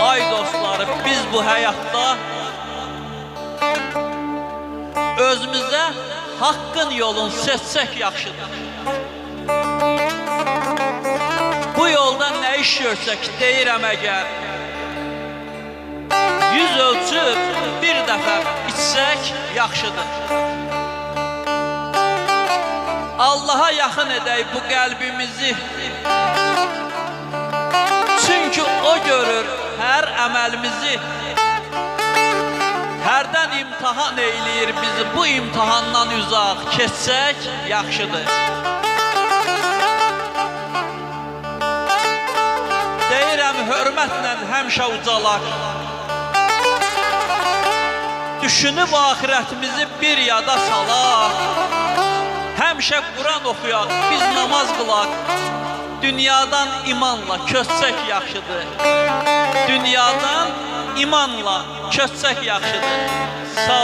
Ay dostları, biz bu həyatda özümüzə haqqın yolunu seçsək yaxşıdır. Bu yolda nə iş görsək deyirəm əgər, 100 ölçüb bir dəfə içsək yaxşıdır. Allaha yaxın edək bu qəlbimizi, çünki o görür hər əməlimizi. Hərdən imtihan eyləyir bizi, bu imtihandan uzaq keçsək yaxşıdır. Deyirəm hörmətlə həmişə ucalaq, düşünüb axirətimizi bir yada salaq. Həmişə Quran oxuyaq, biz namaz qılaq, dünyadan imanla köçsək yaxşıdır. Dünyadan imanla köçsək yaxşıdır. Sağ